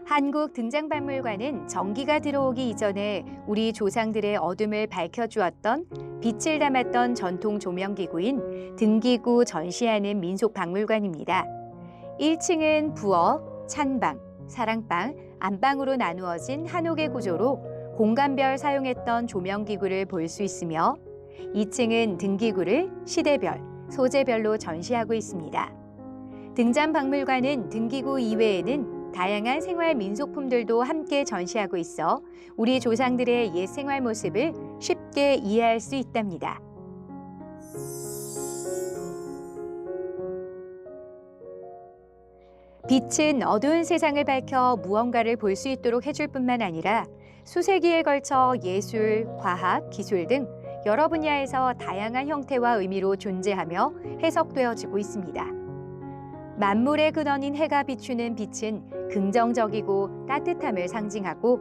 한국 등장박물관은 전기가 들어오기 이전에 우리 조상들의 어둠을 밝혀주었던 빛을 담았던 전통 조명기구인 등기구 전시하는 민속박물관입니다. 1층은 부엌, 찬방, 사랑방, 안방으로 나누어진 한옥의 구조로 공간별 사용했던 조명기구를 볼 수 있으며 2층은 등기구를 시대별, 소재별로 전시하고 있습니다. 등잔박물관은 등기구 이외에는 다양한 생활 민속품들도 함께 전시하고 있어 우리 조상들의 옛 생활 모습을 쉽게 이해할 수 있답니다. 빛은 어두운 세상을 밝혀 무언가를 볼 수 있도록 해줄 뿐만 아니라 수세기에 걸쳐 예술, 과학, 기술 등 여러 분야에서 다양한 형태와 의미로 존재하며 해석되어지고 있습니다. 만물의 근원인 해가 비추는 빛은 긍정적이고 따뜻함을 상징하고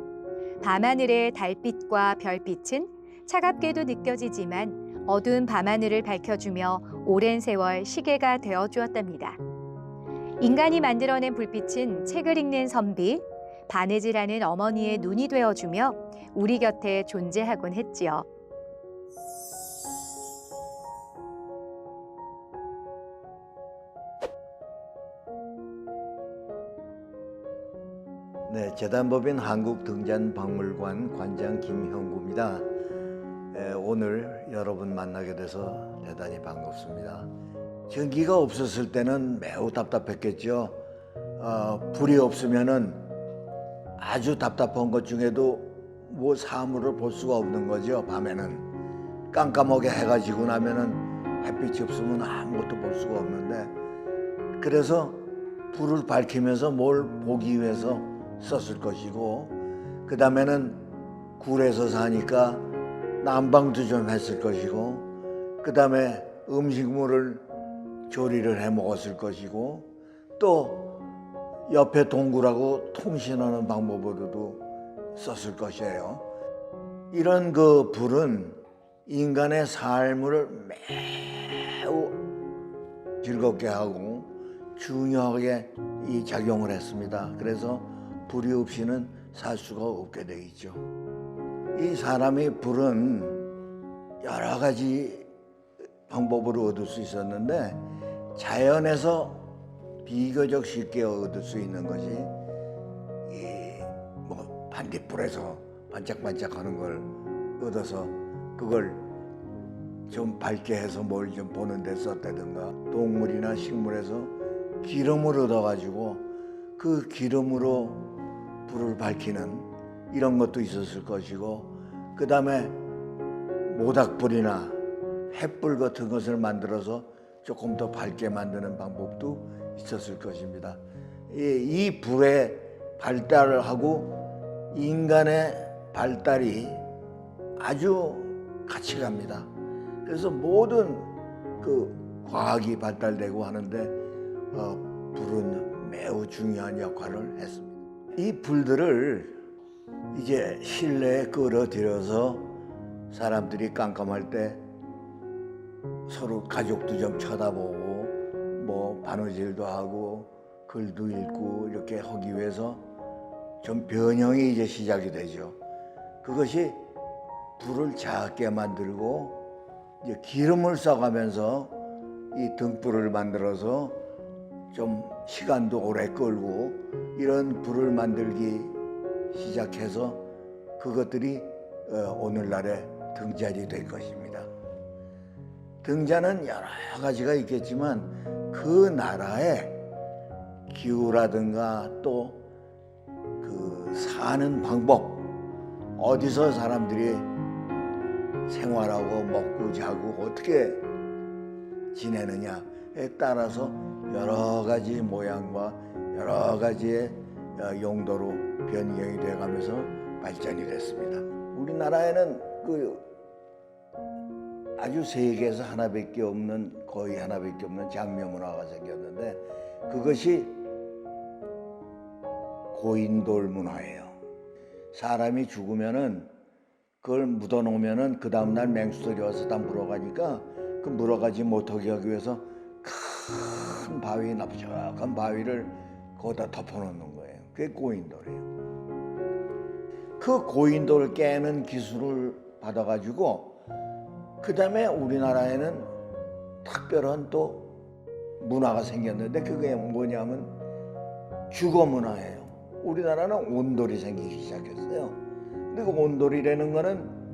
밤하늘의 달빛과 별빛은 차갑게도 느껴지지만 어두운 밤하늘을 밝혀주며 오랜 세월 시계가 되어주었답니다. 인간이 만들어낸 불빛은 책을 읽는 선비, 바느질하는 어머니의 눈이 되어주며 우리 곁에 존재하곤 했지요. 네, 재단법인 한국등잔박물관 관장 김형구입니다. 오늘 여러분 만나게 돼서 대단히 반갑습니다. 전기가 없었을 때는 매우 답답했겠죠. 불이 없으면은 아주 답답한 것 중에도 뭐 사물을 볼 수가 없는 거죠. 밤에는 깜깜하게 해가 지고 나면은 햇빛이 없으면 아무것도 볼 수가 없는데, 그래서 불을 밝히면서 뭘 보기 위해서 썼을 것이고, 그 다음에는 굴에서 사니까 난방도 좀 했을 것이고, 그 다음에 음식물을 조리를 해 먹었을 것이고, 또 옆에 동굴하고 통신하는 방법으로도 썼을 것이에요. 이런 그 불은 인간의 삶을 매우 즐겁게 하고 중요하게 이 작용을 했습니다. 그래서 불이 없이는 살 수가 없게 돼 있죠. 이 사람이 불은 여러 가지 방법으로 얻을 수 있었는데, 자연에서 비교적 쉽게 얻을 수 있는 것이 뭐 반딧불에서 반짝반짝하는 걸 얻어서 그걸 좀 밝게 해서 뭘 좀 보는 데 썼다든가, 동물이나 식물에서 기름을 얻어가지고 그 기름으로 불을 밝히는 이런 것도 있었을 것이고, 그 다음에 모닥불이나 횃불 같은 것을 만들어서 조금 더 밝게 만드는 방법도 있었을 것입니다. 이 불의 발달을 하고 인간의 발달이 아주 같이 갑니다. 그래서 모든 그 과학이 발달되고 하는데 불은 매우 중요한 역할을 했습니다. 이 불들을 이제 실내에 끌어들여서 사람들이 깜깜할 때 서로 가족도 좀 쳐다보고 뭐 바느질도 하고 글도 읽고 이렇게 하기 위해서 좀 변형이 이제 시작이 되죠. 그것이 불을 작게 만들고 이제 기름을 써가면서 이 등불을 만들어서 좀 시간도 오래 끌고 이런 불을 만들기 시작해서 그것들이 오늘날의 등잔이 될 것입니다. 등잔은 여러 가지가 있겠지만 그 나라의 기후라든가 또 그 사는 방법, 어디서 사람들이 생활하고 먹고 자고 어떻게 지내느냐에 따라서 여러 가지 모양과 여러 가지의 용도로 변경이 되어가면서 발전이 됐습니다. 우리나라에는 그 아주 세계에서 하나밖에 없는, 거의 하나밖에 없는 장묘 문화가 생겼는데, 그것이 고인돌 문화예요. 사람이 죽으면은 그걸 묻어놓으면은 그 다음날 맹수들이 와서 다 물어가니까 그 물어가지 못하게 하기 위해서 큰 바위, 납작한 바위를 거기다 덮어놓는 거예요. 그게 고인돌이에요. 그 고인돌을 깨는 기술을 받아가지고 그 다음에 우리나라에는 특별한 또 문화가 생겼는데 그게 뭐냐면 주거 문화예요. 우리나라는 온돌이 생기기 시작했어요. 근데 그 온돌이라는 거는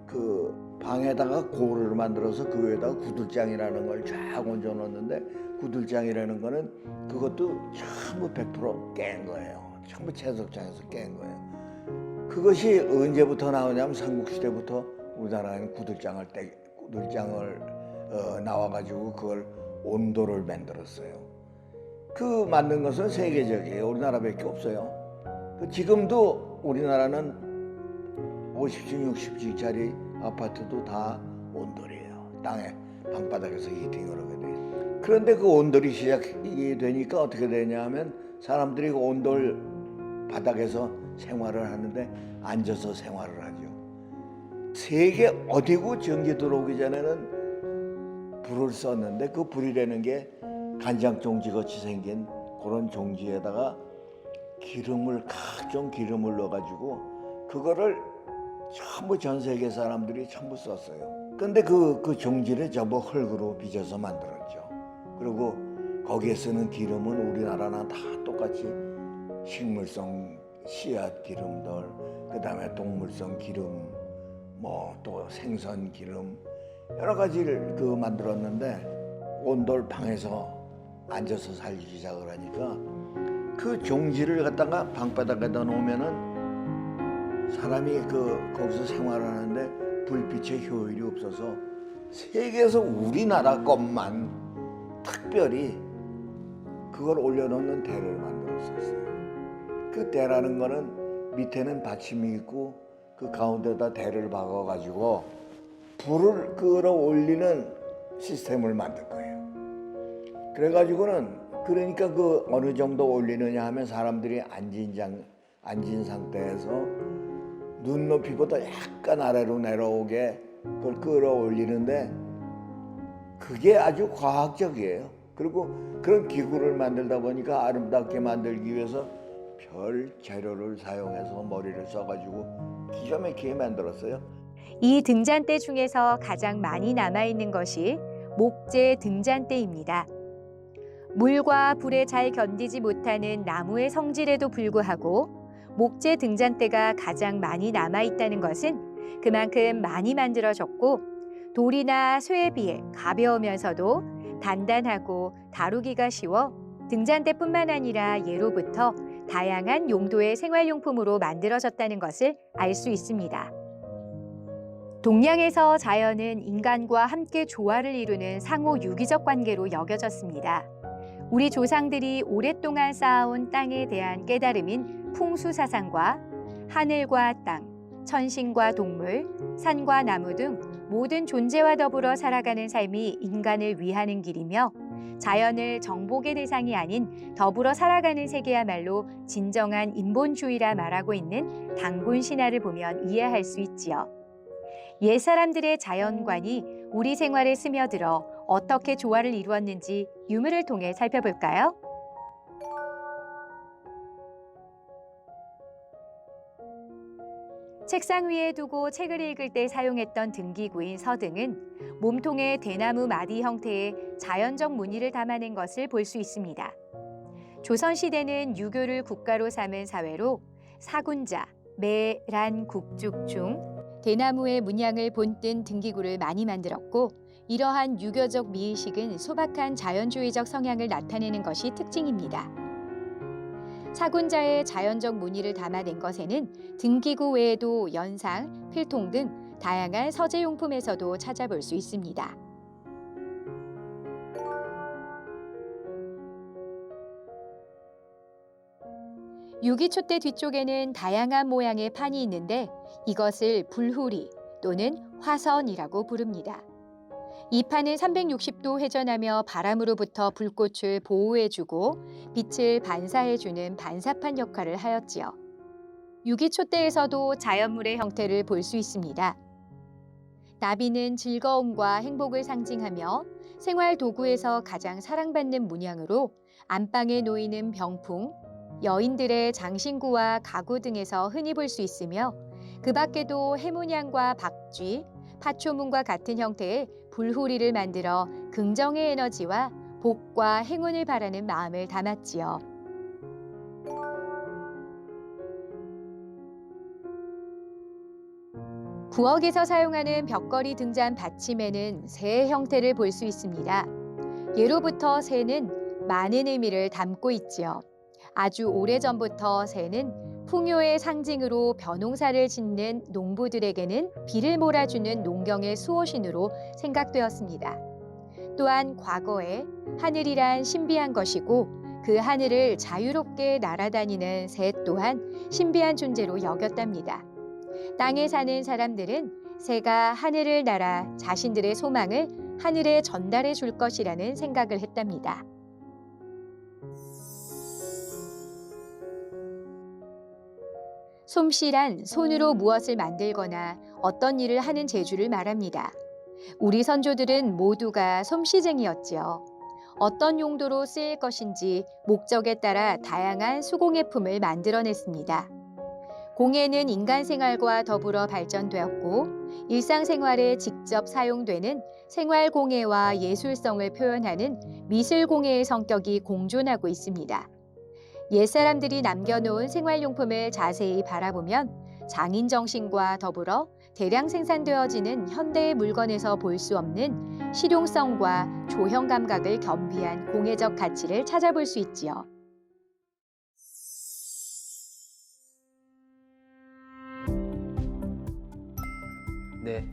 그 방에다가 고를 만들어서 그 위에다가 구들장이라는 걸 쫙 얹어 놓는데 구들장이라는 거는 그것도 전부 100% 깬 거예요. 전부 채석장에서 깬 거예요. 그것이 언제부터 나오냐면 삼국시대부터 우리나라에는 구들장을 나와가지고 그걸 온돌을 만들었어요. 그 만든 것은 세계적이에요. 우리나라밖에 없어요. 지금도 우리나라는 50층, 60층짜리 아파트도 다 온돌이에요. 땅에 방바닥에서 히팅을 하게 돼요. 그런데 그 온돌이 시작이 되니까 어떻게 되냐면 사람들이 그 온돌 바닥에서 생활을 하는데 앉아서 생활을 하죠. 세계 어디고 전기 들어오기 전에는 불을 썼는데 그 불이라는 게 간장 종지 같이 생긴 그런 종지에다가 각종 기름을 넣어가지고 그거를 전부 전 세계 사람들이 전부 썼어요. 근데 그 종지를 전부 흙으로 빚어서 만들었죠. 그리고 거기에 쓰는 기름은 우리나라나 다 똑같이 식물성 씨앗 기름들, 그 다음에 동물성 기름, 뭐 또 생선 기름 여러 가지를 만들었는데 온돌 방에서 앉아서 살기 시작을 하니까 그 종지를 갖다가 방바닥에다 놓으면은 사람이 거기서 생활을 하는데 불빛의 효율이 없어서 세계에서 우리나라 것만 특별히 그걸 올려놓는 대를 만들었었어요. 그 대라는 거는 밑에는 받침이 있고 그 가운데다 대를 박아가지고 불을 끌어올리는 시스템을 만든 거예요. 그러니까 어느 정도 올리느냐 하면 사람들이 앉은 상태에서 눈높이보다 약간 아래로 내려오게 그걸 끌어올리는데 그게 아주 과학적이에요. 그리고 그런 기구를 만들다 보니까 아름답게 만들기 위해서 별 재료를 사용해서 머리를 써가지고 기가 막히게 만들었어요. 이 등잔대 중에서 가장 많이 남아있는 것이 목재 등잔대입니다. 물과 불에 잘 견디지 못하는 나무의 성질에도 불구하고 목재 등잔대가 가장 많이 남아있다는 것은 그만큼 많이 만들어졌고 돌이나 쇠에 비해 가벼우면서도 단단하고 다루기가 쉬워 등잔대뿐만 아니라 예로부터 다양한 용도의 생활용품으로 만들어졌다는 것을 알 수 있습니다. 동양에서 자연은 인간과 함께 조화를 이루는 상호 유기적 관계로 여겨졌습니다. 우리 조상들이 오랫동안 쌓아온 땅에 대한 깨달음인 풍수사상과 하늘과 땅, 천신과 동물, 산과 나무 등 모든 존재와 더불어 살아가는 삶이 인간을 위하는 길이며 자연을 정복의 대상이 아닌 더불어 살아가는 세계야말로 진정한 인본주의라 말하고 있는 단군 신화를 보면 이해할 수 있지요. 옛사람들의 자연관이 우리 생활에 스며들어 어떻게 조화를 이루었는지 유물을 통해 살펴볼까요? 책상 위에 두고 책을 읽을 때 사용했던 등기구인 서등은 몸통에 대나무 마디 형태의 자연적 무늬를 담아낸 것을 볼 수 있습니다. 조선시대는 유교를 국가로 삼은 사회로 사군자, 매, 란, 국죽 중 대나무의 문양을 본뜬 등기구를 많이 만들었고 이러한 유교적 미의식은 소박한 자연주의적 성향을 나타내는 것이 특징입니다. 사군자의 자연적 무늬를 담아낸 것에는 등기구 외에도 연상, 필통 등 다양한 서재용품에서도 찾아볼 수 있습니다. 유기촛대 뒤쪽에는 다양한 모양의 판이 있는데 이것을 불후리 또는 화선이라고 부릅니다. 이 판은 360도 회전하며 바람으로부터 불꽃을 보호해주고 빛을 반사해주는 반사판 역할을 하였지요. 유기촛대에서도 자연물의 형태를 볼 수 있습니다. 나비는 즐거움과 행복을 상징하며 생활 도구에서 가장 사랑받는 문양으로 안방에 놓이는 병풍, 여인들의 장신구와 가구 등에서 흔히 볼 수 있으며 그 밖에도 해문양과 박쥐, 파초문과 같은 형태의 불호리를 만들어 긍정의 에너지와 복과 행운을 바라는 마음을 담았지요. 부엌에서 사용하는 벽걸이 등잔 받침에는 새의 형태를 볼 수 있습니다. 예로부터 새는 많은 의미를 담고 있지요. 아주 오래전부터 새는 풍요의 상징으로 벼농사를 짓는 농부들에게는 비를 몰아주는 농경의 수호신으로 생각되었습니다. 또한 과거에 하늘이란 신비한 것이고 그 하늘을 자유롭게 날아다니는 새 또한 신비한 존재로 여겼답니다. 땅에 사는 사람들은 새가 하늘을 날아 자신들의 소망을 하늘에 전달해 줄 것이라는 생각을 했답니다. 솜씨란 손으로 무엇을 만들거나 어떤 일을 하는 재주를 말합니다. 우리 선조들은 모두가 솜씨쟁이였지요. 어떤 용도로 쓰일 것인지 목적에 따라 다양한 수공예품을 만들어냈습니다. 공예는 인간 생활과 더불어 발전되었고 일상생활에 직접 사용되는 생활공예와 예술성을 표현하는 미술공예의 성격이 공존하고 있습니다. 옛사람들이 남겨놓은 생활용품을 자세히 바라보면 장인 정신과 더불어 대량 생산되어지는 현대의 물건에서 볼 수 없는 실용성과 조형 감각을 겸비한 공예적 가치를 찾아볼 수 있지요. 네,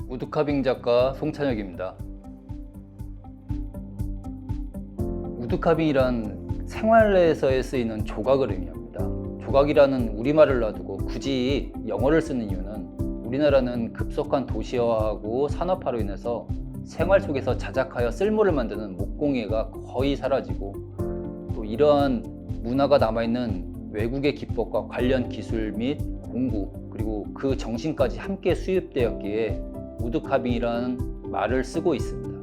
우드카빙 작가 송찬혁입니다. 우드카빙이란 생활에서에 쓰이는 조각을 의미합니다. 조각이라는 우리말을 놔두고 굳이 영어를 쓰는 이유는 우리나라는 급속한 도시화하고 산업화로 인해서 생활 속에서 자작하여 쓸모를 만드는 목공예가 거의 사라지고 또 이러한 문화가 남아있는 외국의 기법과 관련 기술 및 공구 그리고 그 정신까지 함께 수입되었기에 우드카빙이라는 말을 쓰고 있습니다.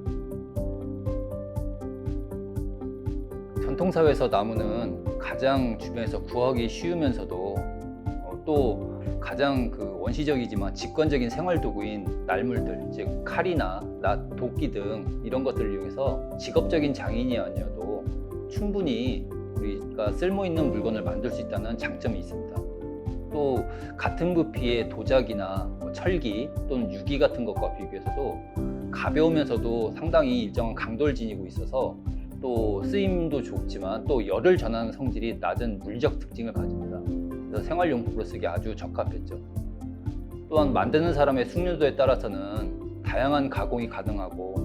전통사회에서 나무는 가장 주변에서 구하기 쉬우면서도 또 가장 원시적이지만 직관적인 생활도구인 날물들, 즉 칼이나 낫, 도끼 등 이런 것들을 이용해서 직업적인 장인이 아니어도 충분히 우리가 쓸모있는 물건을 만들 수 있다는 장점이 있습니다. 또 같은 부피의 도자기나 철기 또는 유기 같은 것과 비교해서도 가벼우면서도 상당히 일정한 강도를 지니고 있어서 또 쓰임도 좋지만 또 열을 전하는 성질이 낮은 물리적 특징을 가집니다. 그래서 생활용품으로 쓰기 아주 적합했죠. 또한 만드는 사람의 숙련도에 따라서는 다양한 가공이 가능하고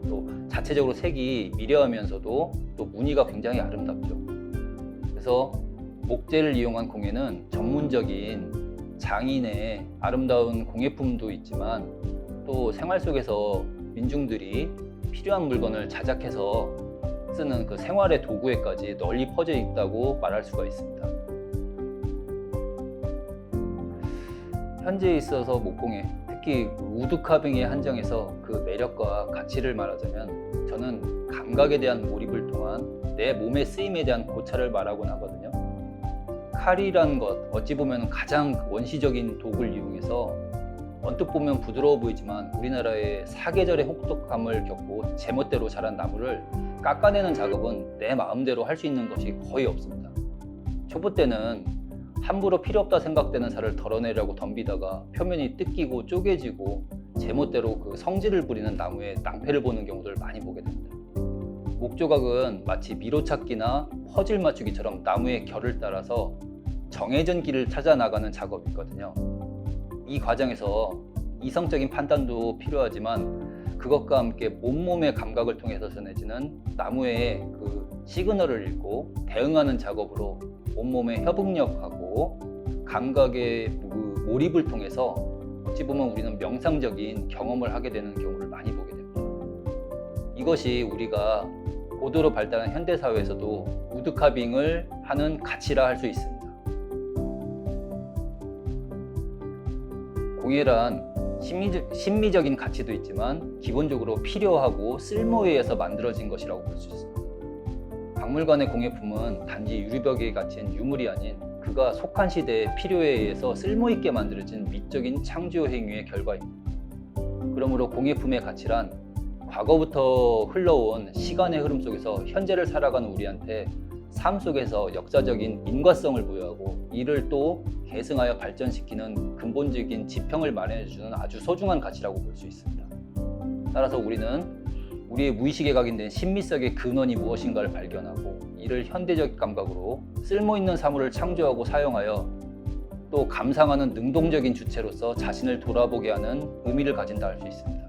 또 자체적으로 색이 미려하면서도 또 무늬가 굉장히 아름답죠. 그래서 목재를 이용한 공예는 전문적인 장인의 아름다운 공예품도 있지만 또 생활 속에서 민중들이 필요한 물건을 자작해서 쓰는 그 생활의 도구에까지 널리 퍼져 있다고 말할 수가 있습니다. 현재에 있어서 목공예, 특히 우드카빙에 한정해서 그 매력과 가치를 말하자면 저는 감각에 대한 몰입을 통한 내 몸의 쓰임에 대한 고찰을 말하곤 하거든요. 칼이라는 것, 어찌 보면 가장 원시적인 도구를 이용해서 언뜻 보면 부드러워 보이지만 우리나라의 사계절의 혹독함을 겪고 제멋대로 자란 나무를 깎아내는 작업은 내 마음대로 할 수 있는 것이 거의 없습니다. 초보 때는 함부로 필요 없다 생각되는 살을 덜어내려고 덤비다가 표면이 뜯기고 쪼개지고 제멋대로 그 성질을 부리는 나무에 낭패를 보는 경우를 많이 보게 됩니다. 목조각은 마치 미로찾기나 퍼즐 맞추기처럼 나무의 결을 따라서 정해진 길을 찾아 나가는 작업이거든요. 이 과정에서 이성적인 판단도 필요하지만 그것과 함께 몸몸의 감각을 통해서 전해지는 나무의 그 시그널을 읽고 대응하는 작업으로 온몸의 협응력하고 감각의 몰입을 통해서 어찌 보면 우리는 명상적인 경험을 하게 되는 경우를 많이 보게 됩니다. 이것이 우리가 고도로 발달한 현대사회에서도 우드카빙을 하는 가치라 할 수 있습니다. 공예란 심미적인 가치도 있지만 기본적으로 필요하고 쓸모에 의해서 만들어진 것이라고 볼 수 있습니다. 박물관의 공예품은 단지 유리벽에 갇힌 유물이 아닌 그가 속한 시대의 필요에 의해서 쓸모있게 만들어진 미적인 창조 행위의 결과입니다. 그러므로 공예품의 가치란 과거부터 흘러온 시간의 흐름 속에서 현재를 살아가는 우리한테 삶 속에서 역사적인 인과성을 부여하고 이를 또 계승하여 발전시키는 근본적인 지평을 마련해주는 아주 소중한 가치라고 볼 수 있습니다. 따라서 우리는 우리의 무의식에 각인된 신미성의 근원이 무엇인가를 발견하고 이를 현대적 감각으로 쓸모있는 사물을 창조하고 사용하여 또 감상하는 능동적인 주체로서 자신을 돌아보게 하는 의미를 가진다 할 수 있습니다.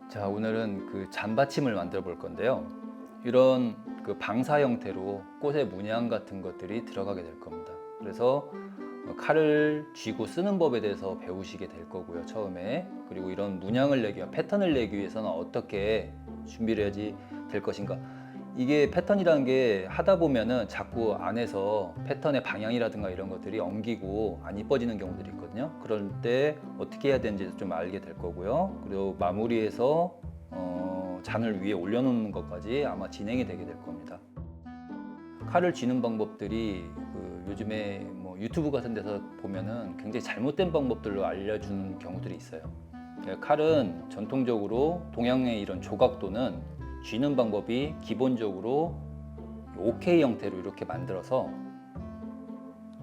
자, 오늘은 그 잔받침을 만들어 볼 건데요. 이런 그 방사 형태로 꽃의 문양 같은 것들이 들어가게 될 겁니다. 그래서 칼을 쥐고 쓰는 법에 대해서 배우시게 될 거고요, 처음에. 그리고 이런 문양을 내기 위해 패턴을 내기 위해서는 어떻게 준비를 해야지 될 것인가. 이게 패턴이라는 게 하다 보면은 자꾸 안에서 패턴의 방향이라든가 이런 것들이 엉기고 안 이뻐지는 경우들이 있거든요. 그럴 때 어떻게 해야 되는지 좀 알게 될 거고요. 그리고 마무리해서 잔을 위에 올려놓는 것까지 아마 진행이 되게 될 겁니다. 칼을 쥐는 방법들이 요즘에 뭐 유튜브 같은 데서 보면은 굉장히 잘못된 방법들로 알려주는 경우들이 있어요. 칼은 전통적으로 동양의 이런 조각도는 쥐는 방법이 기본적으로 OK 형태로 이렇게 만들어서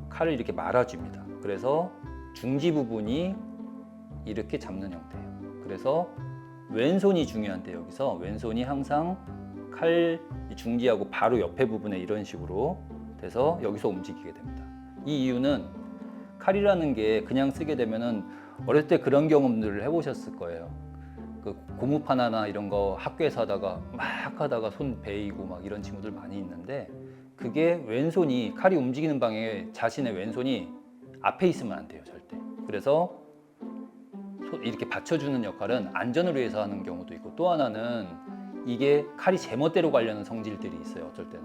칼을 이렇게 말아줍니다. 그래서 중지 부분이 이렇게 잡는 형태예요. 그래서 왼손이 중요한데 여기서 왼손이 항상 칼 중지하고 바로 옆에 부분에 이런 식으로 돼서 여기서 움직이게 됩니다. 이 이유는 칼이라는 게 그냥 쓰게 되면은 어릴 때 그런 경험들을 해보셨을 거예요. 그 고무판화나 이런 거 학교에서 하다가 막 하다가 손 베이고 막 이런 친구들 많이 있는데 그게 왼손이 칼이 움직이는 방향에 자신의 왼손이 앞에 있으면 안 돼요, 절대. 그래서 이렇게 받쳐주는 역할은 안전을 위해서 하는 경우도 있고 또 하나는 이게 칼이 제멋대로 가려는 성질들이 있어요, 어쩔 때는.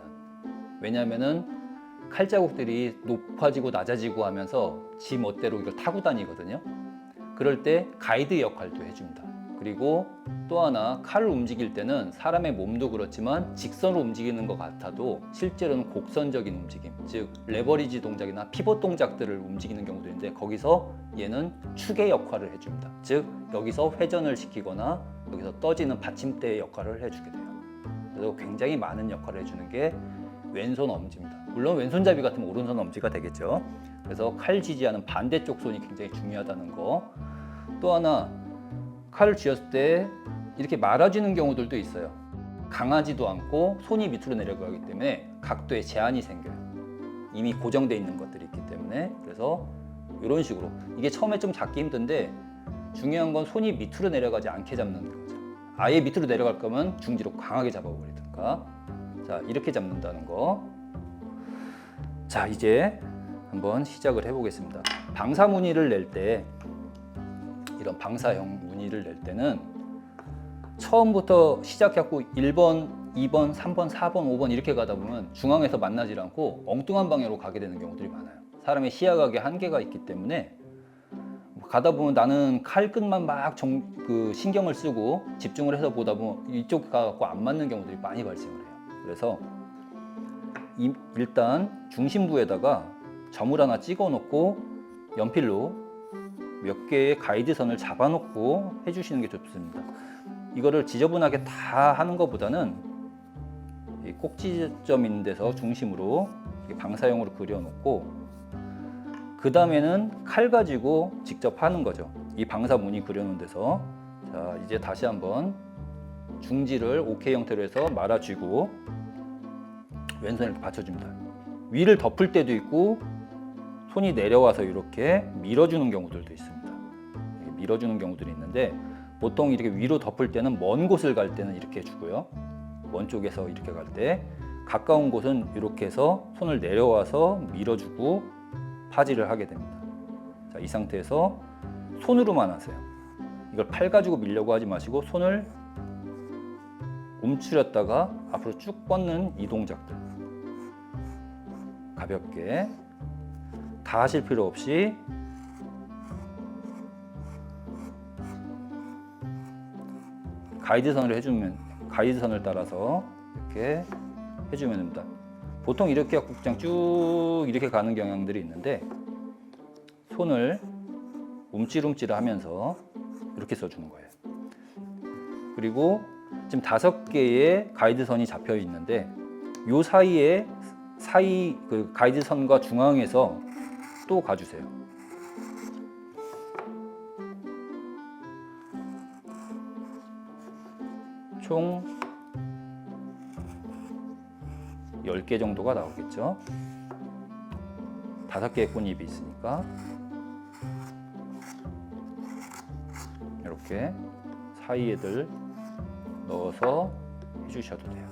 왜냐하면은 칼자국들이 높아지고 낮아지고 하면서 지 멋대로 이걸 타고 다니거든요. 그럴 때 가이드 역할도 해줍니다. 그리고 또 하나 칼을 움직일 때는 사람의 몸도 그렇지만 직선으로 움직이는 것 같아도 실제로는 곡선적인 움직임, 즉 레버리지 동작이나 피벗 동작들을 움직이는 경우도 있는데 거기서 얘는 축의 역할을 해줍니다. 즉 여기서 회전을 시키거나 여기서 떠지는 받침대의 역할을 해주게 돼요. 그래서 굉장히 많은 역할을 해주는 게 왼손 엄지입니다. 물론 왼손잡이 같으면 오른손 엄지가 되겠죠. 그래서 칼 지지하는 반대쪽 손이 굉장히 중요하다는 거. 또 하나 칼을 쥐었을 때 이렇게 말아주는 경우들도 있어요. 강하지도 않고 손이 밑으로 내려가기 때문에 각도에 제한이 생겨요. 이미 고정되어 있는 것들이 있기 때문에. 그래서 이런 식으로 이게 처음에 좀 잡기 힘든데 중요한 건 손이 밑으로 내려가지 않게 잡는 거죠. 아예 밑으로 내려갈 거면 중지로 강하게 잡아버리든가. 자, 이렇게 잡는다는 거. 자, 이제 한번 시작을 해보겠습니다. 방사 무늬를 낼 때 이런 방사형 무늬를 낼 때는 처음부터 시작해갖고 1번, 2번, 3번, 4번, 5번 이렇게 가다 보면 중앙에서 만나지 않고 엉뚱한 방향으로 가게 되는 경우들이 많아요. 사람의 시야각에 한계가 있기 때문에 가다 보면 나는 칼 끝만 막 신경을 쓰고 집중을 해서 보다 보면 이쪽 가갖고 안 맞는 경우들이 많이 발생을 해요. 그래서 일단 중심부에다가 점을 하나 찍어 놓고 연필로 몇 개의 가이드선을 잡아놓고 해주시는 게 좋습니다. 이거를 지저분하게 다 하는 것보다는 이 꼭지점 있는 데서 중심으로 방사형으로 그려놓고 그 다음에는 칼 가지고 직접 하는 거죠. 이 방사 무늬 그려놓은 데서. 자, 이제 다시 한번 중지를 OK 형태로 해서 말아주고 왼손을 이렇게 받쳐줍니다. 위를 덮을 때도 있고 손이 내려와서 이렇게 밀어주는 경우들도 있습니다. 이렇게 밀어주는 경우들이 있는데 보통 이렇게 위로 덮을 때는 먼 곳을 갈 때는 이렇게 해주고요. 먼 쪽에서 이렇게 갈 때 가까운 곳은 이렇게 해서 손을 내려와서 밀어주고 파지를 하게 됩니다. 자, 이 상태에서 손으로만 하세요. 이걸 팔 가지고 밀려고 하지 마시고 손을 움츠렸다가 앞으로 쭉 뻗는 이 동작들 가볍게 다 하실 필요 없이 가이드선을 따라서 이렇게 해주면 됩니다. 보통 이렇게 갖고 그냥 쭉 이렇게 가는 경향들이 있는데 손을 움찔움찔하면서 이렇게 써주는 거예요. 그리고 지금 5개의 가이드선이 잡혀 있는데 요 사이에 그 가이드선과 중앙에서 또 가주세요. 총 10개 정도가 나오겠죠. 5개의 꽃잎이 있으니까 이렇게 사이에들 넣어서 해주셔도 돼요.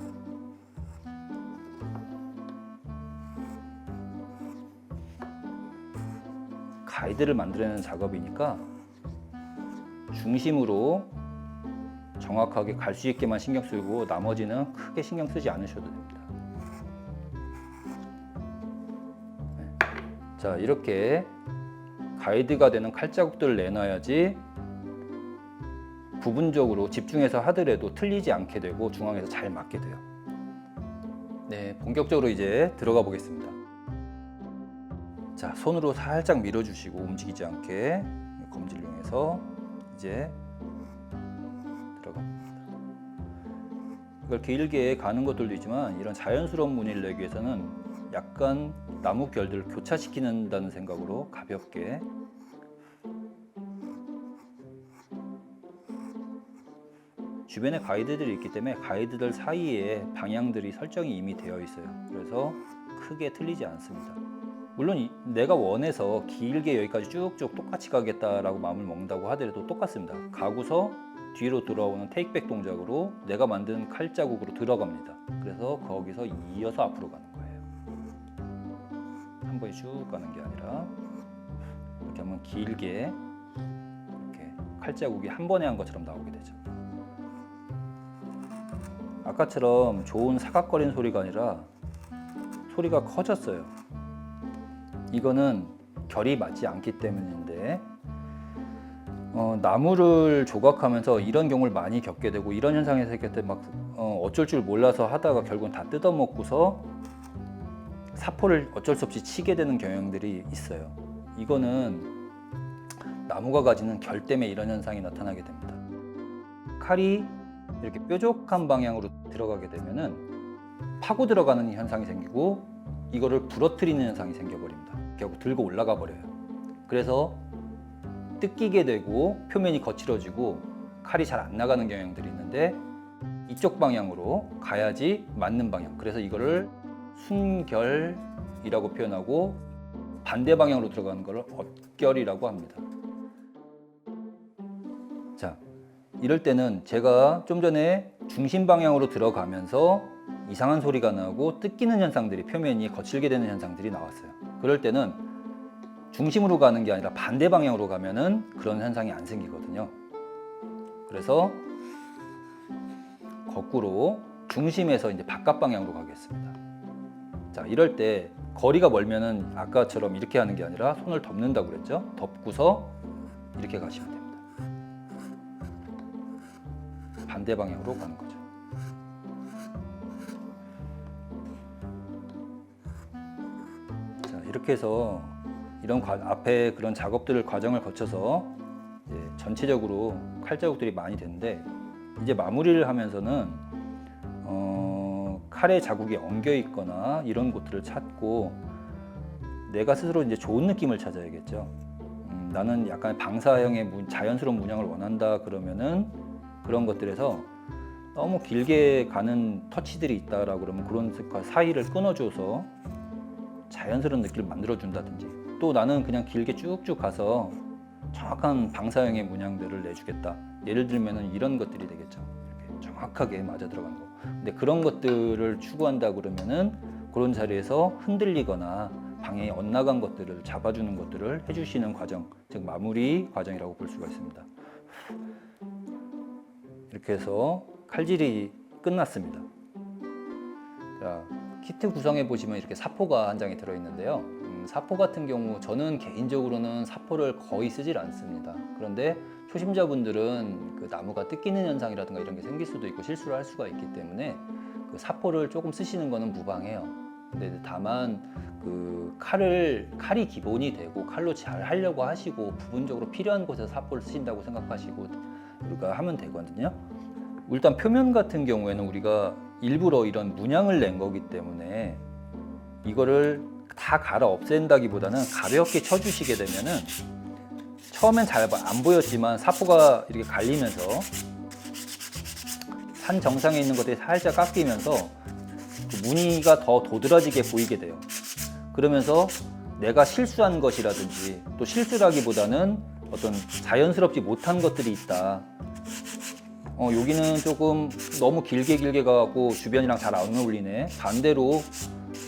가이드를 만들어내는 작업이니까 중심으로 정확하게 갈 수 있게만 신경 쓰고 나머지는 크게 신경 쓰지 않으셔도 됩니다. 네. 자, 이렇게 가이드가 되는 칼자국들을 내놔야지 부분적으로 집중해서 하더라도 틀리지 않게 되고 중앙에서 잘 맞게 돼요. 네, 본격적으로 이제 들어가 보겠습니다. 자, 손으로 살짝 밀어주시고 움직이지 않게 검지를 이용해서 이제 들어갑니다. 이걸 길게 가는 것들도 있지만 이런 자연스러운 무늬를 내기 위해서는 약간 나무 결들을 교차시키는다는 생각으로 가볍게 주변에 가이드들이 있기 때문에 가이드들 사이에 방향들이 설정이 이미 되어 있어요. 그래서 크게 틀리지 않습니다. 물론 내가 원해서 길게 여기까지 쭉쭉 똑같이 가겠다라고 마음을 먹는다고 하더라도 똑같습니다. 가고서 뒤로 돌아오는 테이크백 동작으로 내가 만든 칼자국으로 들어갑니다. 그래서 거기서 이어서 앞으로 가는 거예요. 한 번에 쭉 가는 게 아니라 이렇게 하면 길게 이렇게 칼자국이 한 번에 한 것처럼 나오게 되죠. 아까처럼 좋은 사각거리는 소리가 아니라 소리가 커졌어요. 이거는 결이 맞지 않기 때문인데 나무를 조각하면서 이런 경우를 많이 겪게 되고 이런 현상에서 겪을 때 막 어쩔 줄 몰라서 하다가 결국은 다 뜯어먹고서 사포를 어쩔 수 없이 치게 되는 경향들이 있어요. 이거는 나무가 가지는 결 때문에 이런 현상이 나타나게 됩니다. 칼이 이렇게 뾰족한 방향으로 들어가게 되면은 파고 들어가는 현상이 생기고 이거를 부러뜨리는 현상이 생겨버립니다. 결국 들고 올라가 버려요. 그래서 뜯기게 되고 표면이 거칠어지고 칼이 잘 안 나가는 경향들이 있는데 이쪽 방향으로 가야지 맞는 방향. 그래서 이거를 순결이라고 표현하고 반대 방향으로 들어가는 걸 엇결이라고 합니다. 자, 이럴 때는 제가 좀 전에 중심 방향으로 들어가면서 이상한 소리가 나고 뜯기는 현상들이 표면이 거칠게 되는 현상들이 나왔어요. 그럴 때는 중심으로 가는 게 아니라 반대 방향으로 가면은 그런 현상이 안 생기거든요. 그래서 거꾸로 중심에서 이제 바깥 방향으로 가겠습니다. 자, 이럴 때 거리가 멀면은 아까처럼 이렇게 하는 게 아니라 손을 덮는다고 그랬죠? 덮고서 이렇게 가시면 됩니다. 반대 방향으로 가는 거죠. 자, 이렇게 해서 이런 앞에 그런 작업들을 과정을 거쳐서 이제 전체적으로 칼자국들이 많이 됐는데 이제 마무리를 하면서는 칼의 자국이 엉겨 있거나 이런 곳들을 찾고 내가 스스로 이제 좋은 느낌을 찾아야겠죠. 나는 약간 방사형의 자연스러운 문양을 원한다 그러면은 그런 것들에서 너무 길게 가는 터치들이 있다라고 그러면 그런 사이를 끊어줘서 자연스러운 느낌을 만들어준다든지 또 나는 그냥 길게 쭉쭉 가서 정확한 방사형의 문양들을 내주겠다. 예를 들면은 이런 것들이 되겠죠. 이렇게 정확하게 맞아 들어가는 거. 근데 그런 것들을 추구한다 그러면은 그런 자리에서 흔들리거나 방향이 엇나간 것들을 잡아주는 것들을 해주시는 과정, 즉 마무리 과정이라고 볼 수가 있습니다. 이렇게 해서 칼질이 끝났습니다. 자, 키트 구성해 보시면 이렇게 사포가 한 장이 들어있는데요. 사포 같은 경우 저는 개인적으로는 사포를 거의 쓰질 않습니다. 그런데 초심자분들은 그 나무가 뜯기는 현상이라든가 이런 게 생길 수도 있고 실수를 할 수가 있기 때문에 그 사포를 조금 쓰시는 거는 무방해요. 근데 다만 그 칼이 기본이 되고 칼로 잘 하려고 하시고 부분적으로 필요한 곳에서 사포를 쓰신다고 생각하시고 우리가 하면 되거든요. 일단 표면 같은 경우에는 우리가 일부러 이런 문양을 낸 거기 때문에 이거를 다 갈아 없앤다기보다는 가볍게 쳐주시게 되면은 처음엔 잘 안 보였지만 사포가 이렇게 갈리면서 산 정상에 있는 것들이 살짝 깎이면서 그 무늬가 더 도드라지게 보이게 돼요. 그러면서 내가 실수한 것이라든지 또 실수라기보다는 어떤 자연스럽지 못한 것들이 있다. 여기는 조금 너무 길게 가고 주변이랑 잘 안 어울리네. 반대로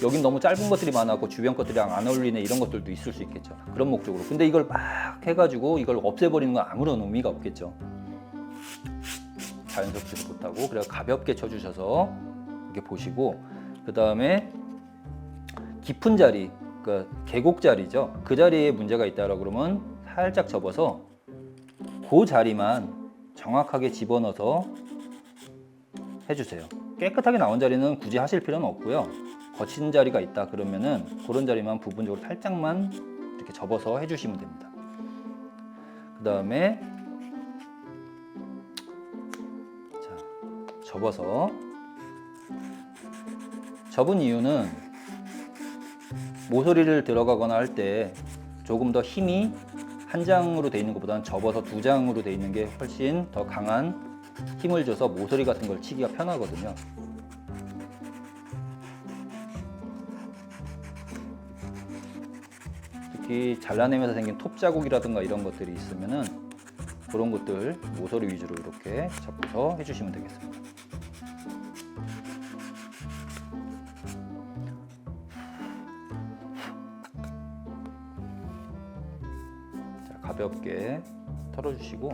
여긴 너무 짧은 것들이 많았고 주변 것들이랑 안 어울리네. 이런 것들도 있을 수 있겠죠. 그런 목적으로. 근데 이걸 막 해가지고 이걸 없애버리는 건 아무런 의미가 없겠죠. 자연스럽지도 못하고. 그래서 가볍게 쳐주셔서 이렇게 보시고, 그 다음에 깊은 자리, 그러니까 계곡 자리죠. 그 자리에 문제가 있다라고 그러면 살짝 접어서 그 자리만 정확하게 집어넣어서 해주세요. 깨끗하게 나온 자리는 굳이 하실 필요는 없고요. 거친 자리가 있다 그러면은 그런 자리만 부분적으로 살짝만 이렇게 접어서 해주시면 됩니다. 그 다음에 접어서 접은 이유는 모서리를 들어가거나 할 때 조금 더 힘이 한 장으로 되어 있는 것보다는 접어서 두 장으로 되어 있는 게 훨씬 더 강한 힘을 줘서 모서리 같은 걸 치기가 편하거든요. 특히 잘라내면서 생긴 톱 자국이라든가 이런 것들이 있으면은 그런 것들 모서리 위주로 이렇게 접어서 해주시면 되겠습니다. 가볍게 털어주시고,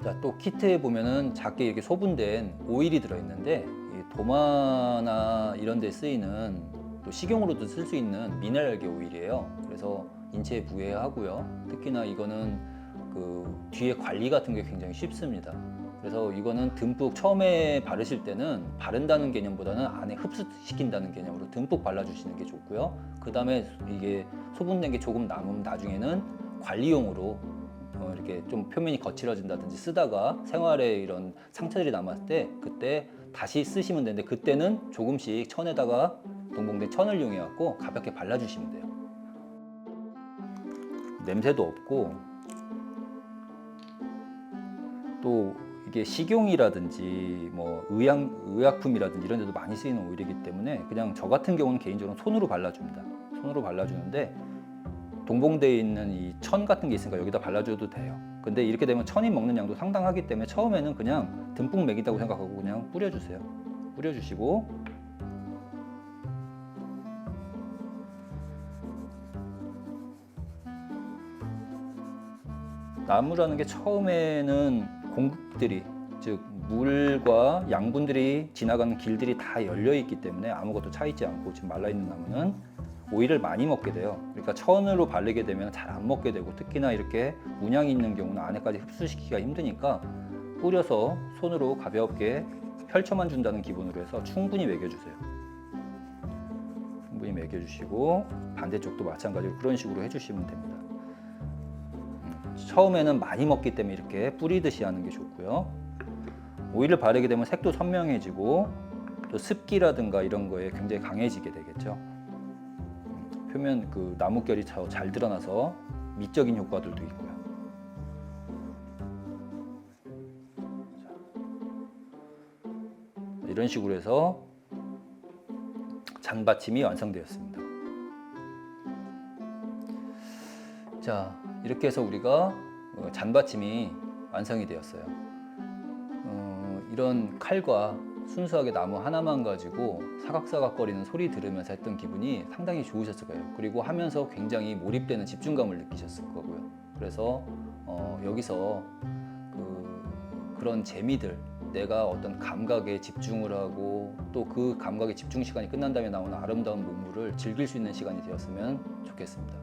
자, 또 키트에 보면은 작게 이렇게 소분된 오일이 들어있는데 이 도마나 이런 데 쓰이는 또 식용으로도 쓸 수 있는 미네랄계 오일이에요. 그래서 인체에 부해하고요. 특히나 이거는 그 뒤에 관리 같은 게 굉장히 쉽습니다. 그래서 이거는 듬뿍 처음에 바르실 때는 바른다는 개념보다는 안에 흡수시킨다는 개념으로 듬뿍 발라주시는 게 좋고요. 그 다음에 이게 소분된 게 조금 남으면 나중에는 관리용으로 이렇게 좀 표면이 거칠어진다든지 쓰다가 생활에 이런 상처들이 남았을 때 그때 다시 쓰시면 되는데, 그때는 조금씩 천에다가 동봉된 천을 이용해 갖고 가볍게 발라주시면 돼요. 냄새도 없고, 또 이게 식용이라든지 뭐 의약품이라든지 이런 데도 많이 쓰이는 오일이기 때문에 그냥 저 같은 경우는 개인적으로 손으로 발라줍니다. 손으로 발라주는데 동봉되어 있는 이 천 같은 게 있으니까 여기다 발라줘도 돼요. 근데 이렇게 되면 천이 먹는 양도 상당하기 때문에 처음에는 그냥 듬뿍 먹인다고 생각하고 그냥 뿌려주세요. 뿌려주시고, 나무라는 게 처음에는 공극들이, 즉 물과 양분들이 지나가는 길들이 다 열려 있기 때문에 아무것도 차 있지 않고 지금 말라 있는 나무는 오일을 많이 먹게 돼요. 그러니까 천으로 바르게 되면 잘 안 먹게 되고, 특히나 이렇게 문양이 있는 경우는 안에까지 흡수시키기가 힘드니까 뿌려서 손으로 가볍게 펼쳐만 준다는 기분으로 해서 충분히 먹여주세요. 충분히 먹여주시고 반대쪽도 마찬가지로 그런 식으로 해주시면 됩니다. 처음에는 많이 먹기 때문에 이렇게 뿌리듯이 하는 게 좋고요. 오일을 바르게 되면 색도 선명해지고 또 습기라든가 이런 거에 굉장히 강해지게 되겠죠. 표면 그 나뭇결이 잘 드러나서 미적인 효과들도 있고요. 이런 식으로 해서 잔받침이 완성되었습니다. 자, 이렇게 해서 우리가 잔받침이 완성이 되었어요. 이런 칼과 순수하게 나무 하나만 가지고 사각사각거리는 소리 들으면서 했던 기분이 상당히 좋으셨을 거예요. 그리고 하면서 굉장히 몰입되는 집중감을 느끼셨을 거고요. 그래서 여기서 그 그런 재미들, 내가 어떤 감각에 집중을 하고 또 그 감각의 집중 시간이 끝난 다음에 나오는 아름다운 문물을 즐길 수 있는 시간이 되었으면 좋겠습니다.